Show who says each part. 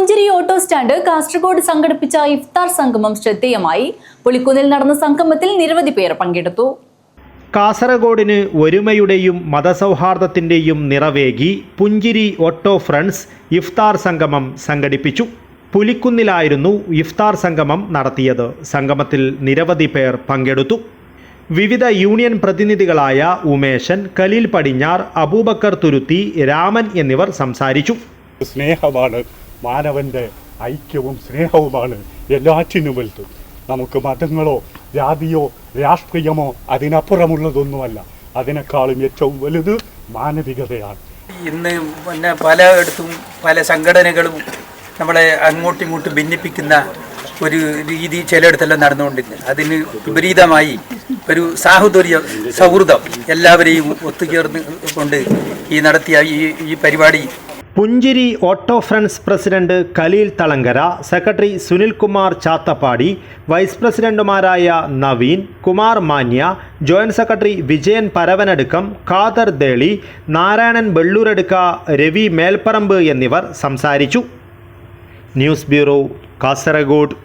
Speaker 1: പുഞ്ചിരി auto stand Kasaragod സംഘടിപ്പിച്ച ഇഫ്താർ സംഗമം ശ്രദ്ധേയമായി. പുളിക്കുന്നിൽ നടന്ന സംഗമത്തിൽ നിരവധി പേർ പങ്കെടുത്തു.
Speaker 2: കാസർഗോഡിന് ഒരുമയുടെയും മതസൗഹാർദ്ദത്തിൻ്റെയും നിറവേകി പുഞ്ചിരി ഓട്ടോ ഫ്രണ്ട്സ് ഇഫ്താർ സംഗമം സംഘടിപ്പിച്ചു. പുലിക്കുന്നിലായിരുന്നു ഇഫ്താർ സംഗമം നടത്തിയത്. സംഗമത്തിൽ നിരവധി പേർ പങ്കെടുത്തു. വിവിധ യൂണിയൻ പ്രതിനിധികളായ ഉമേശൻ, കലീൽ പടിഞ്ഞാർ, അബൂബക്കർ തുരുത്തി, രാമൻ എന്നിവർ സംസാരിച്ചു.
Speaker 3: സ്നേഹമാണ് മാനവൻ്റെ ഐക്യവും സ്നേഹവുമാണ് എല്ലാറ്റിനും വലുത്. നമുക്ക് മതങ്ങളോ ജാതിയോ രാഷ്ട്രീയമോ അതിനപ്പുറമുള്ളതൊന്നുമല്ല. അതിനേക്കാളും ഏറ്റവും വലുത് മാനവികതയാണ്.
Speaker 4: ഇന്ന് പിന്നെ പലയിടത്തും പല സംഘടനകളും നമ്മളെ അങ്ങോട്ടും ഭിന്നിപ്പിക്കുന്ന ഒരു രീതി ചിലയിടത്തെല്ലാം നടന്നുകൊണ്ടിരുന്നത്. അതിന് വിപരീതമായി ഒരു സൗഹൃദം എല്ലാവരെയും ഒത്തുചേർന്ന് കൊണ്ട് നടത്തിയ ഈ പരിപാടി
Speaker 2: Punchiri auto friends president Kaleel Thalangara, secretary Sunilkumar Chathappadi, vice പ്രസിഡന്റുമാരായ നവീൻ, കുമാർ മാന്യ, ജോയിന്റ് സെക്രട്ടറി വിജയൻ പരവനടുക്കം, ഖാദർ ദേളി, നാരായണൻ വെള്ളൂരടുക്ക, രവി മേൽപ്പറമ്പ് എന്നിവർ സംസാരിച്ചു. News bureau, Kasaragod.